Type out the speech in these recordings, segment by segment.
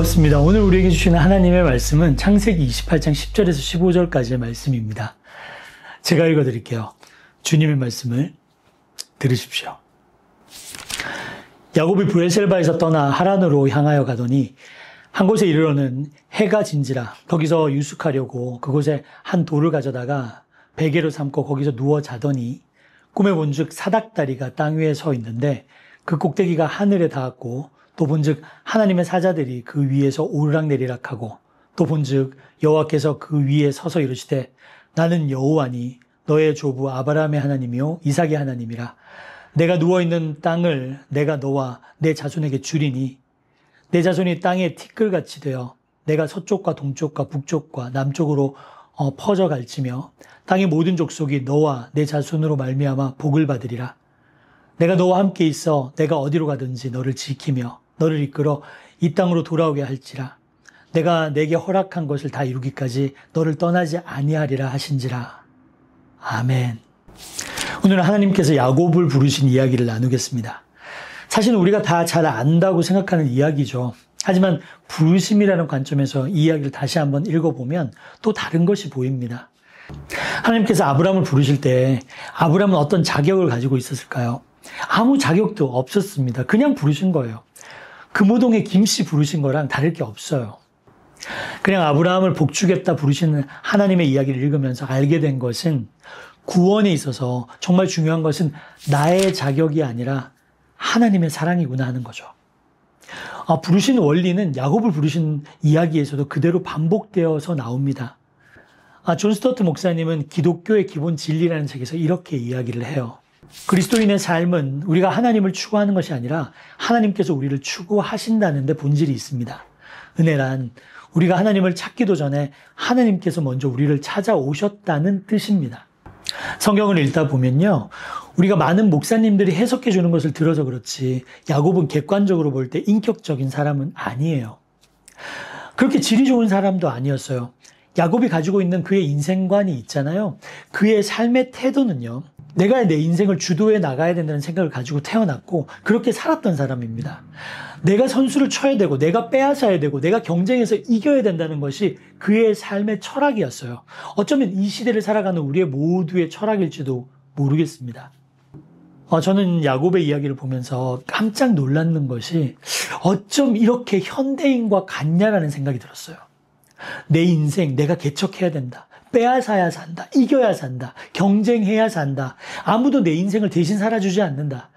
반갑습니다. 오늘 우리에게 주시는 하나님의 말씀은 창세기 28장 10절에서 15절까지의 말씀입니다. 제가 읽어드릴게요. 주님의 말씀을 들으십시오. 야곱이 브에셀바에서 떠나 하란으로 향하여 가더니 한 곳에 이르러는 해가 진지라 거기서 유숙하려고 그곳에 한 돌을 가져다가 베개로 삼고 거기서 누워 자더니 꿈에 본즉 사닥다리가 땅 위에 서 있는데 그 꼭대기가 하늘에 닿았고 또 본즉 하나님의 사자들이 그 위에서 오르락내리락하고 또 본즉 여호와께서 그 위에 서서 이르시되 나는 여호와니 너의 조부 아브라함의 하나님이요 이삭의 하나님이라. 내가 누워있는 땅을 내가 너와 내 자손에게 주리니 내 자손이 땅에 티끌같이 되어 내가 서쪽과 동쪽과 북쪽과 남쪽으로 퍼져갈지며 땅의 모든 족속이 너와 내 자손으로 말미암아 복을 받으리라. 내가 너와 함께 있어 내가 어디로 가든지 너를 지키며 너를 이끌어 이 땅으로 돌아오게 할지라. 내가 내게 허락한 것을 다 이루기까지 너를 떠나지 아니하리라 하신지라. 아멘. 오늘은 하나님께서 야곱을 부르신 이야기를 나누겠습니다. 사실은 우리가 다 잘 안다고 생각하는 이야기죠. 하지만 부르심이라는 관점에서 이 이야기를 다시 한번 읽어보면 또 다른 것이 보입니다. 하나님께서 아브라함을 부르실 때 아브라함은 어떤 자격을 가지고 있었을까요? 아무 자격도 없었습니다. 그냥 부르신 거예요. 금호동의 김씨 부르신 거랑 다를 게 없어요. 그냥 아브라함을 복주겠다 부르시는 하나님의 이야기를 읽으면서 알게 된 것은 구원에 있어서 정말 중요한 것은 나의 자격이 아니라 하나님의 사랑이구나 하는 거죠. 부르신 원리는 야곱을 부르신 이야기에서도 그대로 반복되어서 나옵니다. 존 스토트 목사님은 기독교의 기본 진리라는 책에서 이렇게 이야기를 해요. 그리스도인의 삶은 우리가 하나님을 추구하는 것이 아니라 하나님께서 우리를 추구하신다는 데 본질이 있습니다. 은혜란 우리가 하나님을 찾기도 전에 하나님께서 먼저 우리를 찾아오셨다는 뜻입니다. 성경을 읽다 보면요, 우리가 많은 목사님들이 해석해 주는 것을 들어서 그렇지 야곱은 객관적으로 볼 때 인격적인 사람은 아니에요. 그렇게 질이 좋은 사람도 아니었어요. 야곱이 가지고 있는 그의 인생관이 있잖아요. 그의 삶의 태도는요, 내가 내 인생을 주도해 나가야 된다는 생각을 가지고 태어났고 그렇게 살았던 사람입니다. 내가 선수를 쳐야 되고 내가 빼앗아야 되고 내가 경쟁에서 이겨야 된다는 것이 그의 삶의 철학이었어요. 어쩌면 이 시대를 살아가는 우리의 모두의 철학일지도 모르겠습니다. 저는 야곱의 이야기를 보면서 깜짝 놀랐는 것이 어쩜 이렇게 현대인과 같냐라는 생각이 들었어요. 내 인생 내가 개척해야 된다. 빼앗아야 산다. 이겨야 산다. 경쟁해야 산다. 아무도 내 인생을 대신 살아주지 않는다.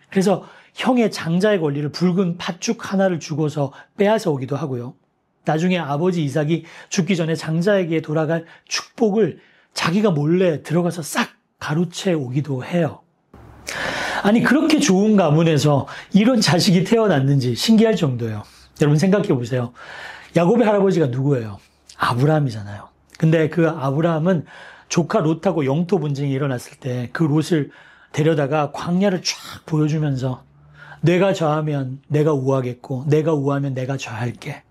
그래서 형의 장자의 권리를 붉은 팥죽 하나를 주고서 빼앗아 오기도 하고요. 나중에 아버지 이삭이 죽기 전에 장자에게 돌아갈 축복을 자기가 몰래 들어가서 싹 가로채 오기도 해요. 아니 그렇게 좋은 가문에서 이런 자식이 태어났는지 신기할 정도예요. 여러분 생각해 보세요. 야곱의 할아버지가 누구예요? 아브라함이잖아요. 근데 그 아브라함은 조카 롯하고 영토 분쟁이 일어났을 때 그 롯을 데려다가 광야를 쫙 보여주면서 내가 저하면 내가 우하겠고 내가 우하면 내가 저할게.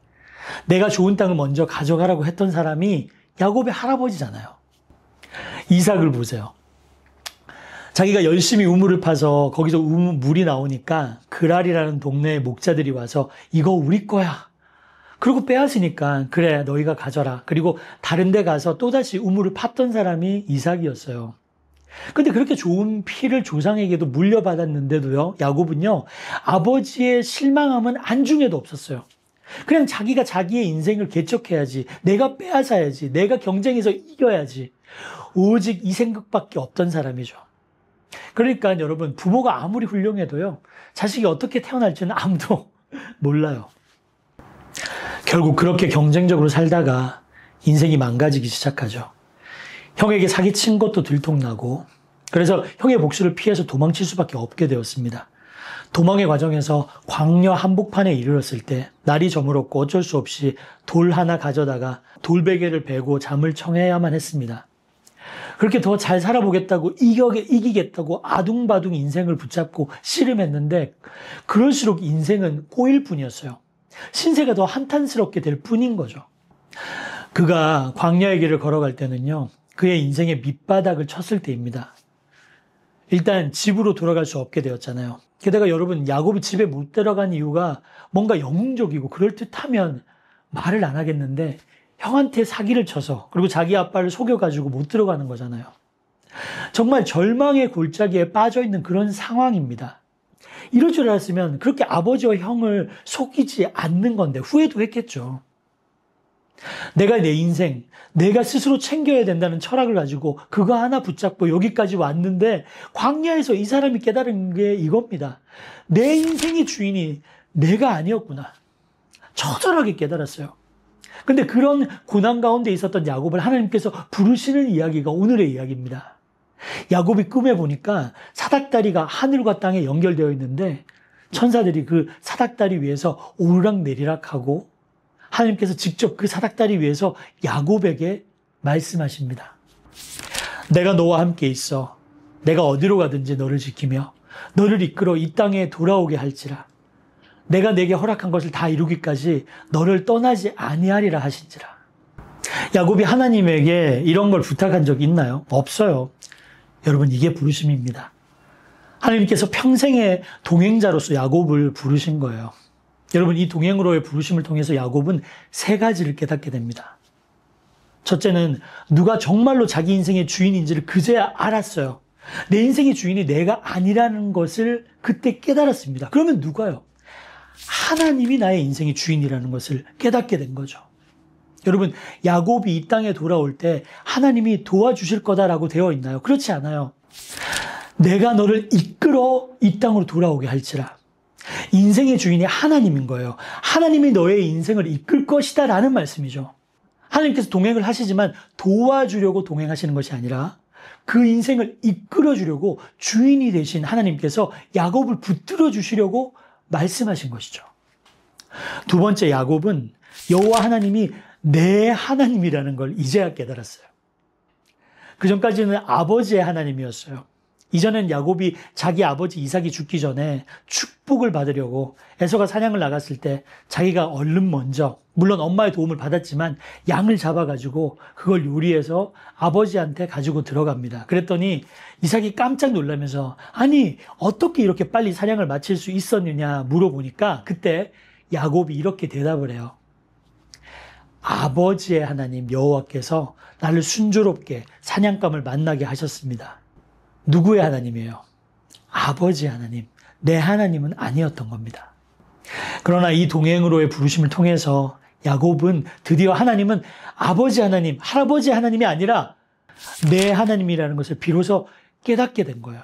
내가 좋은 땅을 먼저 가져가라고 했던 사람이 야곱의 할아버지잖아요. 이삭을 보세요. 자기가 열심히 우물을 파서 거기서 물이 나오니까 그랄이라는 동네의 목자들이 와서 이거 우리 거야. 그리고 빼앗으니까 그래 너희가 가져라. 그리고 다른 데 가서 또다시 우물을 팠던 사람이 이삭이었어요. 근데 그렇게 좋은 피를 조상에게도 물려받았는데도요, 야곱은요, 아버지의 실망함은 안중에도 없었어요. 그냥 자기가 자기의 인생을 개척해야지, 내가 빼앗아야지, 내가 경쟁에서 이겨야지. 오직 이 생각밖에 없던 사람이죠. 그러니까 여러분, 부모가 아무리 훌륭해도요, 자식이 어떻게 태어날지는 아무도 몰라요. 결국 그렇게 경쟁적으로 살다가 인생이 망가지기 시작하죠. 형에게 사기친 것도 들통나고 그래서 형의 복수를 피해서 도망칠 수밖에 없게 되었습니다. 도망의 과정에서 광야 한복판에 이르렀을 때 날이 저물었고 어쩔 수 없이 돌 하나 가져다가 돌베개를 베고 잠을 청해야만 했습니다. 그렇게 더 잘 살아보겠다고 이기겠다고 아둥바둥 인생을 붙잡고 씨름했는데 그럴수록 인생은 꼬일 뿐이었어요. 신세가 더 한탄스럽게 될 뿐인 거죠. 그가 광야의 길을 걸어갈 때는요, 그의 인생의 밑바닥을 쳤을 때입니다. 일단 집으로 돌아갈 수 없게 되었잖아요. 게다가 여러분, 야곱이 집에 못 들어간 이유가 뭔가 영웅적이고 그럴듯하면 말을 안 하겠는데 형한테 사기를 쳐서 그리고 자기 아빠를 속여가지고 못 들어가는 거잖아요. 정말 절망의 골짜기에 빠져 있는 그런 상황입니다. 이럴 줄 알았으면 그렇게 아버지와 형을 속이지 않는 건데 후회도 했겠죠. 내가 내 인생, 내가 스스로 챙겨야 된다는 철학을 가지고 그거 하나 붙잡고 여기까지 왔는데 광야에서 이 사람이 깨달은 게 이겁니다. 내 인생의 주인이 내가 아니었구나. 처절하게 깨달았어요. 근데 그런 고난 가운데 있었던 야곱을 하나님께서 부르시는 이야기가 오늘의 이야기입니다. 야곱이 꿈에 보니까 사닥다리가 하늘과 땅에 연결되어 있는데 천사들이 그 사닥다리 위에서 오르락내리락 하고 하나님께서 직접 그 사닥다리 위에서 야곱에게 말씀하십니다. 내가 너와 함께 있어. 내가 어디로 가든지 너를 지키며 너를 이끌어 이 땅에 돌아오게 할지라. 내가 내게 허락한 것을 다 이루기까지 너를 떠나지 아니하리라 하신지라. 야곱이 하나님에게 이런 걸 부탁한 적 있나요? 없어요. 여러분, 이게 부르심입니다. 하나님께서 평생의 동행자로서 야곱을 부르신 거예요. 여러분, 이 동행으로의 부르심을 통해서 야곱은 세 가지를 깨닫게 됩니다. 첫째는 누가 정말로 자기 인생의 주인인지를 그제야 알았어요. 내 인생의 주인이 내가 아니라는 것을 그때 깨달았습니다. 그러면 누가요? 하나님이 나의 인생의 주인이라는 것을 깨닫게 된 거죠. 여러분, 야곱이 이 땅에 돌아올 때 하나님이 도와주실 거다라고 되어 있나요? 그렇지 않아요. 내가 너를 이끌어 이 땅으로 돌아오게 할지라. 인생의 주인이 하나님인 거예요. 하나님이 너의 인생을 이끌 것이다 라는 말씀이죠. 하나님께서 동행을 하시지만 도와주려고 동행하시는 것이 아니라 그 인생을 이끌어 주려고 주인이 되신 하나님께서 야곱을 붙들어 주시려고 말씀하신 것이죠. 두 번째, 야곱은 여호와 하나님이 내 하나님이라는 걸 이제야 깨달았어요. 그 전까지는 아버지의 하나님이었어요. 이전엔 야곱이 자기 아버지 이삭이 죽기 전에 축복을 받으려고 에서가 사냥을 나갔을 때 자기가 얼른 먼저, 물론 엄마의 도움을 받았지만 양을 잡아가지고 그걸 요리해서 아버지한테 가지고 들어갑니다. 그랬더니 이삭이 깜짝 놀라면서 아니 어떻게 이렇게 빨리 사냥을 마칠 수 있었느냐 물어보니까 그때 야곱이 이렇게 대답을 해요. 아버지의 하나님 여호와께서 나를 순조롭게 사냥감을 만나게 하셨습니다. 누구의 하나님이에요? 아버지의 하나님, 내 하나님은 아니었던 겁니다. 그러나 이 동행으로의 부르심을 통해서 야곱은 드디어 하나님은 아버지 하나님, 할아버지 하나님이 아니라 내 하나님이라는 것을 비로소 깨닫게 된 거예요.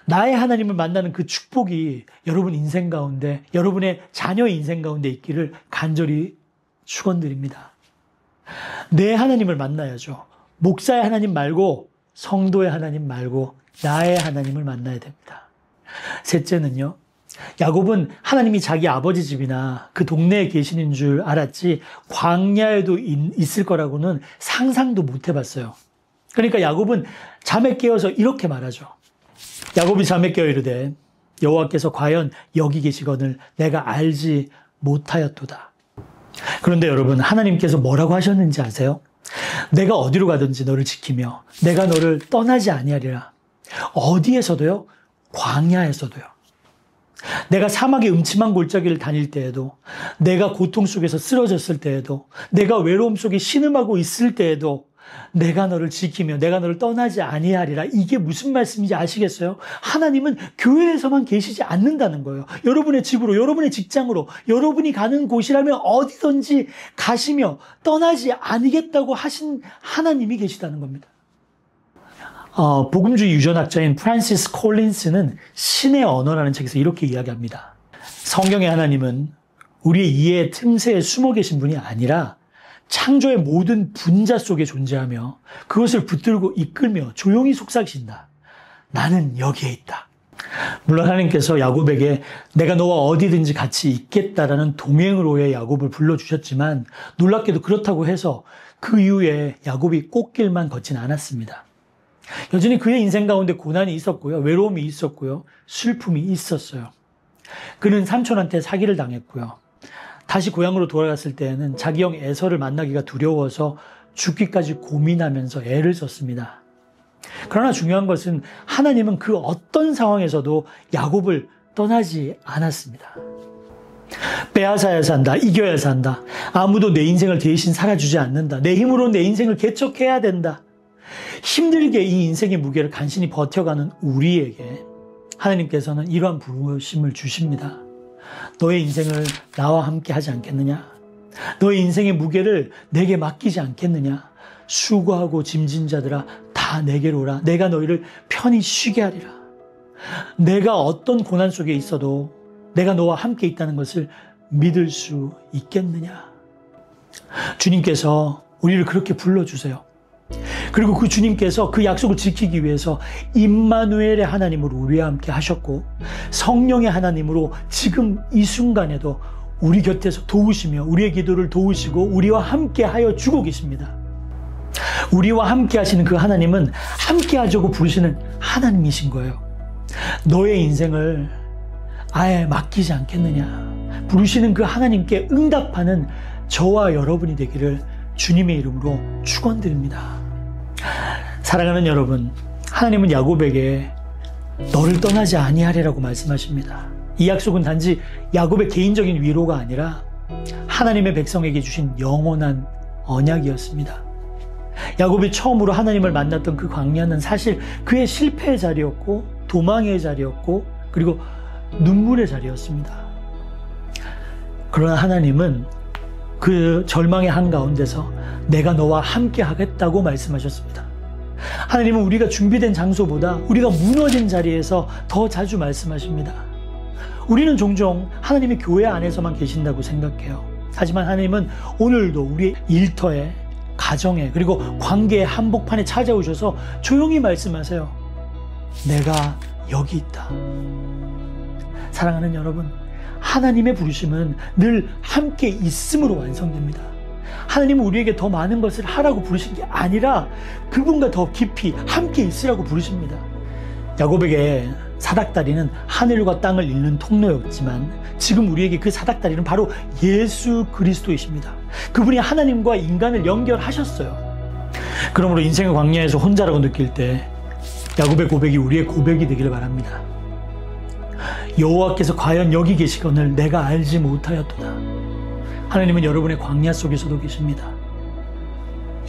나의 하나님을 만나는 그 축복이 여러분 인생 가운데, 여러분의 자녀의 인생 가운데 있기를 간절히 축원드립니다. 내 하나님을 만나야죠. 목사의 하나님 말고 성도의 하나님 말고 나의 하나님을 만나야 됩니다. 셋째는요. 야곱은 하나님이 자기 아버지 집이나 그 동네에 계시는 줄 알았지 광야에도 있을 거라고는 상상도 못 해봤어요. 그러니까 야곱은 잠에 깨어서 이렇게 말하죠. 야곱이 잠에 깨어 이르되 여호와께서 과연 여기 계시거늘 내가 알지 못하였도다. 그런데 여러분, 하나님께서 뭐라고 하셨는지 아세요? 내가 어디로 가든지 너를 지키며 내가 너를 떠나지 아니하리라. 어디에서도요? 광야에서도요. 내가 사막의 음침한 골짜기를 다닐 때에도, 내가 고통 속에서 쓰러졌을 때에도, 내가 외로움 속에 신음하고 있을 때에도 내가 너를 지키며 내가 너를 떠나지 아니하리라. 이게 무슨 말씀인지 아시겠어요? 하나님은 교회에서만 계시지 않는다는 거예요. 여러분의 집으로, 여러분의 직장으로, 여러분이 가는 곳이라면 어디든지 가시며 떠나지 않겠다고 하신 하나님이 계시다는 겁니다. 복음주의 유전학자인 프란시스 콜린스는 신의 언어라는 책에서 이렇게 이야기합니다. 성경의 하나님은 우리의 이해의 틈새에 숨어 계신 분이 아니라 창조의 모든 분자 속에 존재하며 그것을 붙들고 이끌며 조용히 속삭이신다. 나는 여기에 있다. 물론 하나님께서 야곱에게 내가 너와 어디든지 같이 있겠다라는 동행으로의 야곱을 불러주셨지만 놀랍게도 그렇다고 해서 그 이후에 야곱이 꽃길만 걷진 않았습니다. 여전히 그의 인생 가운데 고난이 있었고요. 외로움이 있었고요. 슬픔이 있었어요. 그는 삼촌한테 사기를 당했고요. 다시 고향으로 돌아갔을 때에는 자기 형 에서를 만나기가 두려워서 죽기까지 고민하면서 애를 썼습니다. 그러나 중요한 것은 하나님은 그 어떤 상황에서도 야곱을 떠나지 않았습니다. 빼앗아야 산다. 이겨야 산다. 아무도 내 인생을 대신 살아주지 않는다. 내 힘으로 내 인생을 개척해야 된다. 힘들게 이 인생의 무게를 간신히 버텨가는 우리에게 하나님께서는 이러한 부르심을 주십니다. 너의 인생을 나와 함께 하지 않겠느냐? 너의 인생의 무게를 내게 맡기지 않겠느냐? 수고하고 짐진 자들아 다 내게로 오라. 내가 너희를 편히 쉬게 하리라. 내가 어떤 고난 속에 있어도 내가 너와 함께 있다는 것을 믿을 수 있겠느냐? 주님께서 우리를 그렇게 불러주세요. 그리고 그 주님께서 그 약속을 지키기 위해서 임마누엘의 하나님으로 우리와 함께 하셨고 성령의 하나님으로 지금 이 순간에도 우리 곁에서 도우시며 우리의 기도를 도우시고 우리와 함께 하여 주고 계십니다. 우리와 함께 하시는 그 하나님은 함께 하자고 부르시는 하나님이신 거예요. 너의 인생을 아예 맡기지 않겠느냐? 부르시는 그 하나님께 응답하는 저와 여러분이 되기를 주님의 이름으로 축원드립니다. 사랑하는 여러분, 하나님은 야곱에게 너를 떠나지 아니하리라고 말씀하십니다. 이 약속은 단지 야곱의 개인적인 위로가 아니라 하나님의 백성에게 주신 영원한 언약이었습니다. 야곱이 처음으로 하나님을 만났던 그 광야는 사실 그의 실패의 자리였고 도망의 자리였고 그리고 눈물의 자리였습니다. 그러나 하나님은 그 절망의 한가운데서 내가 너와 함께 하겠다고 말씀하셨습니다. 하나님은 우리가 준비된 장소보다 우리가 무너진 자리에서 더 자주 말씀하십니다. 우리는 종종 하나님의 교회 안에서만 계신다고 생각해요. 하지만 하나님은 오늘도 우리의 일터에, 가정에, 그리고 관계의 한복판에 찾아오셔서 조용히 말씀하세요. 내가 여기 있다. 사랑하는 여러분, 하나님의 부르심은 늘 함께 있음으로 완성됩니다. 하나님은 우리에게 더 많은 것을 하라고 부르신 게 아니라 그분과 더 깊이 함께 있으라고 부르십니다. 야곱에게 사닥다리는 하늘과 땅을 잇는 통로였지만 지금 우리에게 그 사닥다리는 바로 예수 그리스도이십니다. 그분이 하나님과 인간을 연결하셨어요. 그러므로 인생의 광야에서 혼자라고 느낄 때 야곱의 고백이 우리의 고백이 되기를 바랍니다. 여호와께서 과연 여기 계시거늘 내가 알지 못하였도다. 하나님은 여러분의 광야 속에서도 계십니다.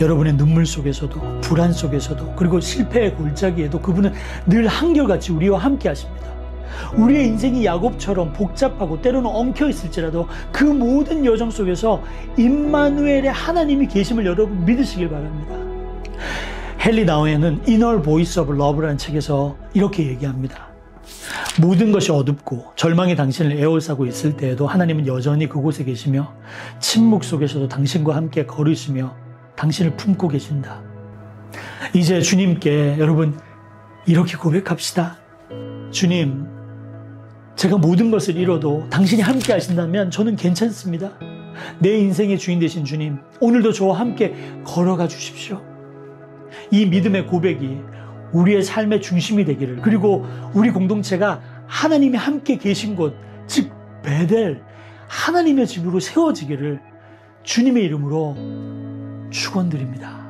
여러분의 눈물 속에서도, 불안 속에서도, 그리고 실패의 골짜기에도 그분은 늘 한결같이 우리와 함께 하십니다. 우리의 인생이 야곱처럼 복잡하고 때로는 엉켜 있을지라도 그 모든 여정 속에서 임마누엘의 하나님이 계심을 여러분 믿으시길 바랍니다. 헨리 나우엔은 Inner Voice of Love라는 책에서 이렇게 얘기합니다. 모든 것이 어둡고 절망이 당신을 에워싸고 있을 때에도 하나님은 여전히 그곳에 계시며 침묵 속에서도 당신과 함께 걸으시며 당신을 품고 계신다. 이제 주님께 여러분 이렇게 고백합시다. 주님, 제가 모든 것을 잃어도 당신이 함께 하신다면 저는 괜찮습니다. 내 인생의 주인 되신 주님, 오늘도 저와 함께 걸어가 주십시오. 이 믿음의 고백이 우리의 삶의 중심이 되기를, 그리고 우리 공동체가 하나님이 함께 계신 곳, 즉 베델, 하나님의 집으로 세워지기를 주님의 이름으로 축원드립니다.